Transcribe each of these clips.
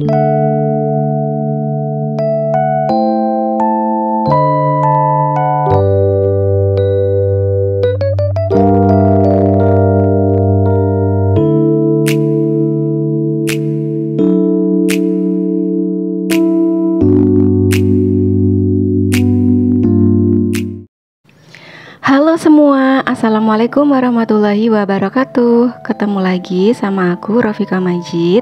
Halo semua, Assalamualaikum warahmatullahi wabarakatuh. Ketemu lagi sama aku, Rofika Majid.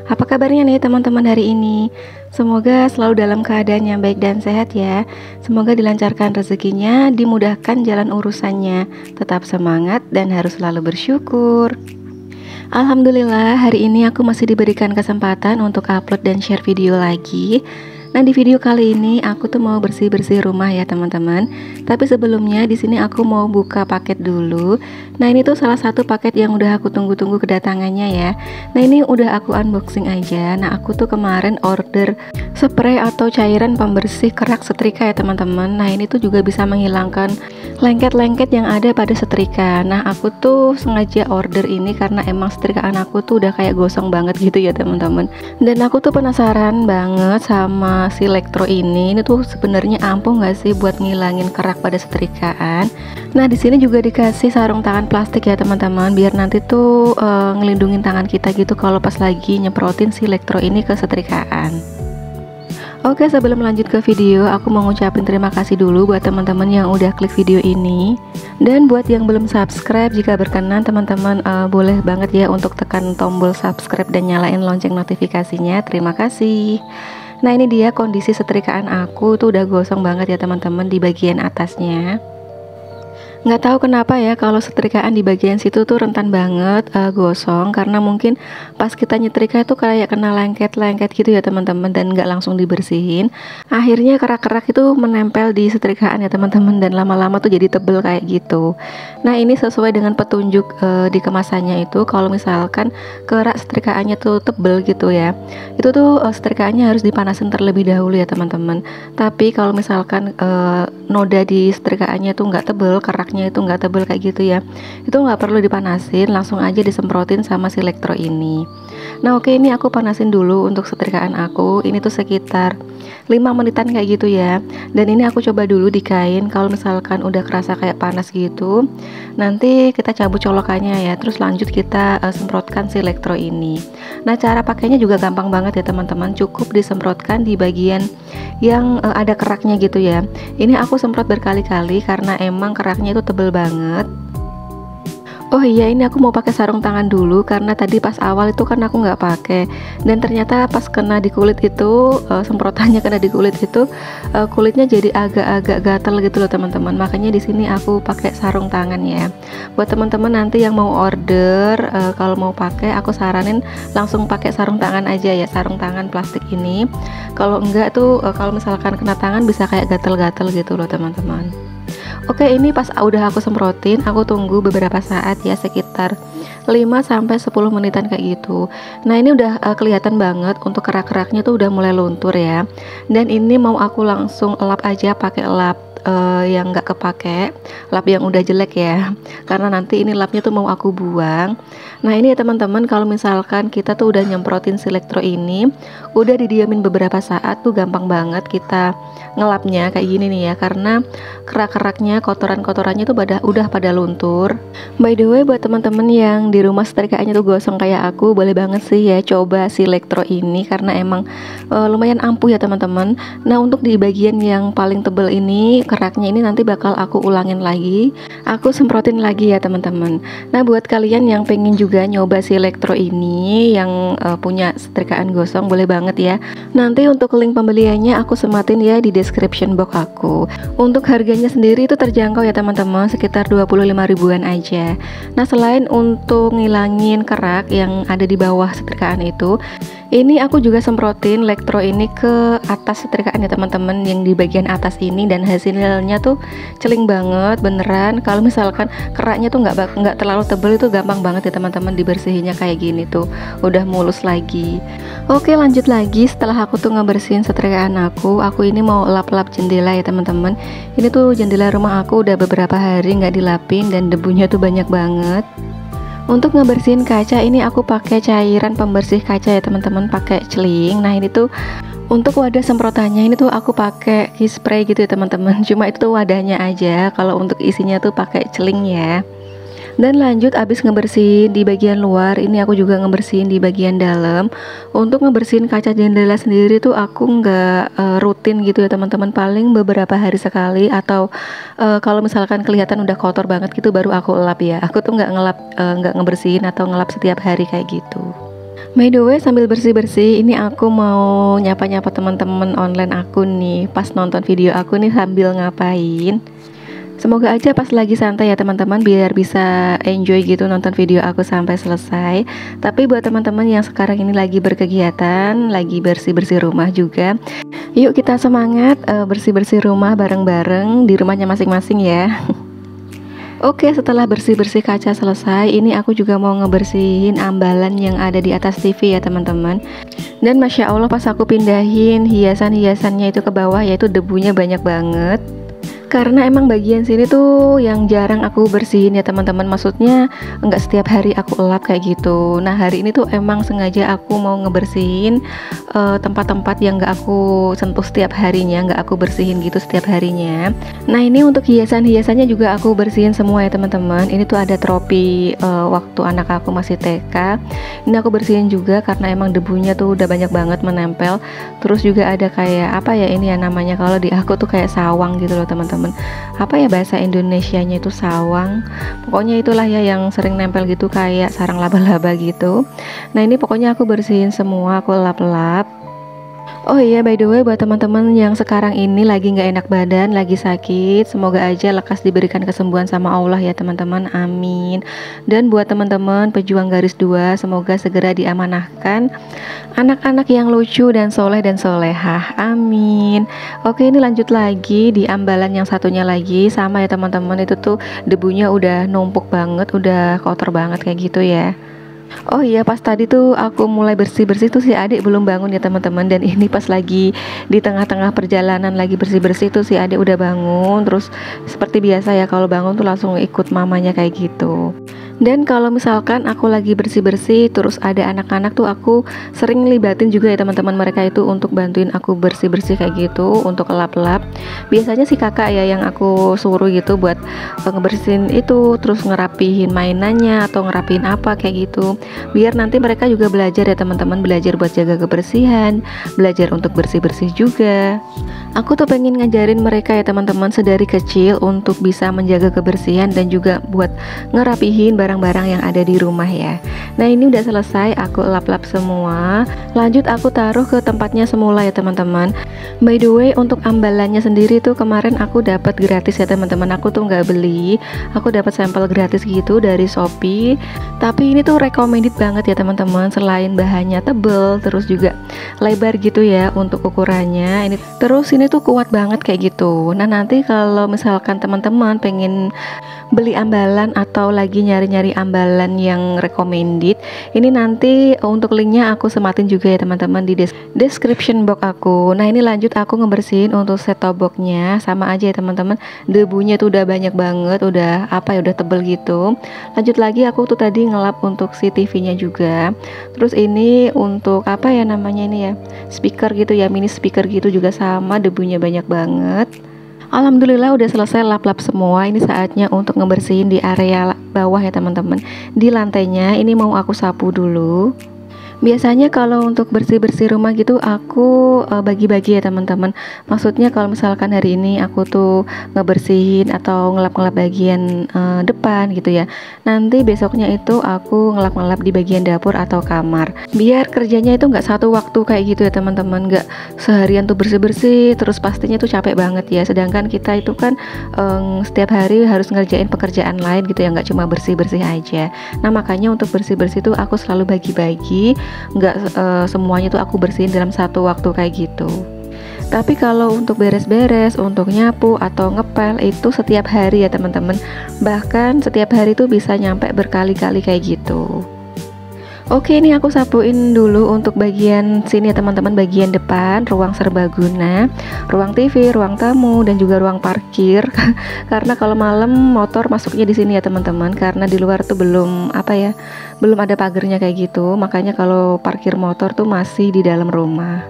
Apa kabarnya nih teman-teman hari ini? Semoga selalu dalam keadaan yang baik dan sehat ya. Semoga dilancarkan rezekinya, dimudahkan jalan urusannya. Tetap semangat dan harus selalu bersyukur. Alhamdulillah, hari ini aku masih diberikan kesempatan untuk upload dan share video lagi. Nah, di video kali ini aku tuh mau bersih-bersih rumah ya teman-teman. Tapi sebelumnya di sini aku mau buka paket dulu. Nah, ini tuh salah satu paket yang udah aku tunggu-tunggu kedatangannya ya. Nah, ini udah aku unboxing aja. Nah, aku tuh kemarin order spray atau cairan pembersih kerak setrika ya teman-teman. Nah, ini tuh juga bisa menghilangkan lengket-lengket yang ada pada setrika. Nah, aku tuh sengaja order ini karena emang setrikaan aku tuh udah kayak gosong banget gitu ya teman-teman. Dan aku tuh penasaran banget sama si Lektro ini tuh sebenarnya ampuh nggak sih buat ngilangin kerak pada setrikaan. Nah, di sini juga dikasih sarung tangan plastik ya teman-teman, biar nanti tuh ngelindungin tangan kita gitu kalau pas lagi nyemprotin si Lektro ini ke setrikaan. Oke, sebelum lanjut ke video, aku mau ngucapin terima kasih dulu buat teman-teman yang udah klik video ini. Dan buat yang belum subscribe, jika berkenan teman-teman boleh banget ya untuk tekan tombol subscribe dan nyalain lonceng notifikasinya. Terima kasih. Nah, ini dia kondisi setrikaan aku tuh udah gosong banget ya teman-teman di bagian atasnya. Nggak tahu kenapa ya kalau setrikaan di bagian situ tuh rentan banget gosong, karena mungkin pas kita nyetrika itu kayak kena lengket-lengket gitu ya teman-teman, dan nggak langsung dibersihin. Akhirnya kerak-kerak itu menempel di setrikaan ya teman-teman, dan lama-lama tuh jadi tebel kayak gitu. Nah, ini sesuai dengan petunjuk di kemasannya itu, kalau misalkan kerak setrikaannya tuh tebel gitu ya, itu tuh setrikaannya harus dipanasin terlebih dahulu ya teman-teman. Tapi kalau misalkan noda di setrikaannya tuh nggak tebel, keraknya itu nggak tebel kayak gitu ya, itu nggak perlu dipanasin, langsung aja disemprotin sama si Lektro ini. Nah, oke, ini aku panasin dulu untuk setrikaan aku. Ini tuh sekitar 5 menitan kayak gitu ya. Dan ini aku coba dulu di kain. Kalau misalkan udah kerasa kayak panas gitu, nanti kita cabut colokannya ya, terus lanjut kita semprotkan si Lektro ini. Nah, cara pakainya juga gampang banget ya teman-teman. Cukup disemprotkan di bagian yang ada keraknya gitu ya. Ini aku semprot berkali-kali karena emang keraknya itu tebel banget. Oh iya, ini aku mau pakai sarung tangan dulu karena tadi pas awal itu kan aku nggak pakai, dan ternyata pas kena di kulit itu semprotannya kena di kulit itu kulitnya jadi agak-agak gatal gitu loh teman-teman. Makanya di sini aku pakai sarung tangan ya. Buat teman-teman nanti yang mau order, kalau mau pakai aku saranin langsung pakai sarung tangan aja ya, sarung tangan plastik ini. Kalau enggak tuh kalau misalkan kena tangan bisa kayak gatal-gatal gitu loh teman-teman. Oke, ini pas udah aku semprotin, aku tunggu beberapa saat ya, sekitar 5-10 menitan kayak gitu. Nah, ini udah kelihatan banget untuk kerak-keraknya tuh udah mulai luntur ya. Dan ini mau aku langsung lap aja pakai lap yang nggak kepake, lap yang udah jelek ya, karena nanti ini lapnya tuh mau aku buang. Nah, ini ya teman-teman, kalau misalkan kita tuh udah nyemprotin si Lektro ini, udah didiamin beberapa saat tuh gampang banget kita ngelapnya kayak gini nih ya, karena kerak-keraknya, kotoran-kotorannya tuh udah pada luntur. By the way, buat teman-teman yang di rumah setrikaannya tuh gosong kayak aku, boleh banget sih ya coba si Lektro ini, karena emang lumayan ampuh ya teman-teman. Nah, untuk di bagian yang paling tebel ini, keraknya ini nanti bakal aku ulangin lagi, aku semprotin lagi ya teman-teman. Nah, buat kalian yang pengen juga nyoba si Lektro ini yang punya setrikaan gosong, boleh banget ya. Nanti untuk link pembeliannya aku sematin ya di description box aku. Untuk harganya sendiri itu terjangkau ya teman-teman, sekitar 25 ribuan aja. Nah, selain untuk ngilangin kerak yang ada di bawah setrikaan itu, ini aku juga semprotin Lektro ini ke atas setrikaan ya teman-teman, yang di bagian atas ini, dan hasilnya tuh celing banget beneran. Kalau misalkan keraknya tuh nggak terlalu tebel, itu gampang banget ya teman-teman dibersihinnya kayak gini tuh, udah mulus lagi. Oke, lanjut lagi. Setelah aku tuh ngebersihin setrikaan aku ini mau lap-lap jendela ya teman-teman. Ini tuh jendela rumah aku udah beberapa hari nggak dilapin dan debunya tuh banyak banget. Untuk ngebersihin kaca ini aku pakai cairan pembersih kaca ya teman-teman, pakai celing. Nah ini tuh untuk wadah semprotannya ini tuh aku pakai key spray gitu ya teman-teman. Cuma itu tuh wadahnya aja. Kalau untuk isinya tuh pakai celing ya. Dan lanjut abis ngebersihin di bagian luar, ini aku juga ngebersihin di bagian dalam. Untuk ngebersihin kaca jendela sendiri tuh aku nggak rutin gitu ya teman-teman, paling beberapa hari sekali, atau kalau misalkan kelihatan udah kotor banget gitu baru aku elap ya. Aku tuh nggak ngebersihin atau ngelap setiap hari kayak gitu. By the way, sambil bersih-bersih ini aku mau nyapa-nyapa teman-teman online aku nih pas nonton video aku nih sambil ngapain. Semoga aja pas lagi santai ya teman-teman, biar bisa enjoy gitu nonton video aku sampai selesai. Tapi buat teman-teman yang sekarang ini lagi berkegiatan, lagi bersih-bersih rumah juga, yuk kita semangat bersih-bersih rumah bareng-bareng di rumahnya masing-masing ya. Oke, setelah bersih-bersih kaca selesai, ini aku juga mau ngebersihin ambalan yang ada di atas TV ya teman-teman. Dan Masya Allah pas aku pindahin hiasan-hiasannya itu ke bawah, yaitu debunya banyak banget. Karena emang bagian sini tuh yang jarang aku bersihin ya teman-teman, maksudnya nggak setiap hari aku elap kayak gitu. Nah hari ini tuh emang sengaja aku mau ngebersihin tempat-tempat yang nggak aku sentuh setiap harinya, nggak aku bersihin gitu setiap harinya. Nah ini untuk hiasan-hiasannya juga aku bersihin semua ya teman-teman. Ini tuh ada tropi waktu anak aku masih TK. Ini aku bersihin juga karena emang debunya tuh udah banyak banget menempel. Terus juga ada kayak apa ya ini ya namanya, kalau di aku tuh kayak sawang gitu loh teman-teman. Apa ya bahasa Indonesianya itu sawang, pokoknya itulah ya yang sering nempel gitu kayak sarang laba-laba gitu. Nah ini pokoknya aku bersihin semua, aku lap-lap. Oh iya, by the way, buat teman-teman yang sekarang ini lagi nggak enak badan, lagi sakit, semoga aja lekas diberikan kesembuhan sama Allah ya teman-teman, amin. Dan buat teman-teman pejuang garis 2, semoga segera diamanahkan anak-anak yang lucu dan soleh dan solehah, amin. Oke, ini lanjut lagi di ambalan yang satunya lagi, sama ya teman-teman, itu tuh debunya udah numpuk banget, udah kotor banget kayak gitu ya. Oh iya, pas tadi tuh aku mulai bersih-bersih tuh si adik belum bangun ya teman-teman. Dan ini pas lagi di tengah-tengah perjalanan lagi bersih-bersih tuh si adik udah bangun. Terus seperti biasa ya, kalau bangun tuh langsung ikut mamanya kayak gitu. Dan kalau misalkan aku lagi bersih-bersih terus ada anak-anak tuh aku sering libatin juga ya teman-teman, mereka itu untuk bantuin aku bersih-bersih kayak gitu, untuk lap-lap. Biasanya si kakak ya yang aku suruh gitu buat ngebersihin itu, terus ngerapihin mainannya atau ngerapihin apa kayak gitu. Biar nanti mereka juga belajar ya teman-teman, belajar buat jaga kebersihan, belajar untuk bersih-bersih juga. Aku tuh pengen ngajarin mereka ya teman-teman sedari kecil untuk bisa menjaga kebersihan dan juga buat ngerapihin barang-barang yang ada di rumah ya. Nah ini udah selesai, aku lap-lap semua. Lanjut aku taruh ke tempatnya semula ya teman-teman. By the way, untuk ambalannya sendiri tuh kemarin aku dapat gratis ya teman-teman. Aku tuh nggak beli, aku dapat sampel gratis gitu dari Shopee. Tapi ini tuh recommended banget ya teman-teman. Selain bahannya tebel, terus juga lebar gitu ya untuk ukurannya. Terus ini tuh kuat banget kayak gitu. Nah nanti kalau misalkan teman-teman pengen beli ambalan atau lagi nyari-nyari ambalan yang recommended, ini nanti untuk linknya aku sematin juga ya teman-teman di description box aku. Nah ini lanjut aku ngebersihin untuk set top boxnya, sama aja ya teman-teman, debunya tuh udah banyak banget, udah apa ya, udah tebel gitu. Lanjut lagi aku tuh tadi ngelap untuk si TV nya juga. Terus ini untuk apa ya namanya ini ya, speaker gitu ya, mini speaker gitu juga sama, debunya banyak banget. Alhamdulillah udah selesai lap-lap semua. Ini saatnya untuk ngebersihin di area bawah ya teman-teman. Di lantainya ini mau aku sapu dulu. Biasanya kalau untuk bersih-bersih rumah gitu aku bagi-bagi ya teman-teman. Maksudnya kalau misalkan hari ini aku tuh ngebersihin atau ngelap-ngelap bagian depan gitu ya, nanti besoknya itu aku ngelap-ngelap di bagian dapur atau kamar. Biar kerjanya itu nggak satu waktu kayak gitu ya teman-teman, nggak seharian tuh bersih-bersih terus, pastinya tuh capek banget ya. Sedangkan kita itu kan setiap hari harus ngerjain pekerjaan lain gitu ya, nggak cuma bersih-bersih aja. Nah makanya untuk bersih-bersih tuh aku selalu bagi-bagi, nggak semuanya tuh aku bersihin dalam satu waktu kayak gitu. Tapi kalau untuk beres-beres, untuk nyapu atau ngepel itu setiap hari ya teman-teman. Bahkan setiap hari tuh bisa nyampe berkali-kali kayak gitu. Oke, ini aku sapuin dulu untuk bagian sini ya teman-teman, bagian depan, ruang serbaguna, ruang TV, ruang tamu, dan juga ruang parkir. Karena kalau malam motor masuknya di sini ya teman-teman, karena di luar tuh belum belum ada pagernya kayak gitu. Makanya kalau parkir motor tuh masih di dalam rumah.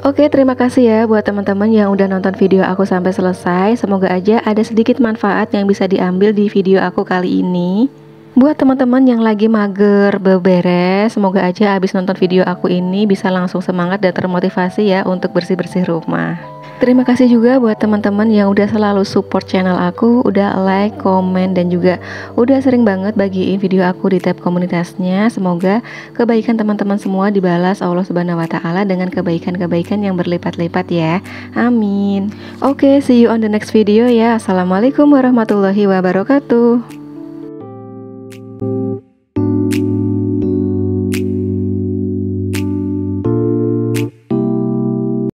Oke, terima kasih ya buat teman-teman yang udah nonton video aku sampai selesai. Semoga aja ada sedikit manfaat yang bisa diambil di video aku kali ini. Buat teman-teman yang lagi mager beberes, semoga aja abis nonton video aku ini bisa langsung semangat dan termotivasi ya untuk bersih-bersih rumah. Terima kasih juga buat teman-teman yang udah selalu support channel aku, udah like, komen, dan juga udah sering banget bagiin video aku di tab komunitasnya. Semoga kebaikan teman-teman semua dibalas Allah Subhanahu wa Ta'ala dengan kebaikan-kebaikan yang berlipat-lipat ya. Amin. Oke, see you on the next video ya. Assalamualaikum warahmatullahi wabarakatuh.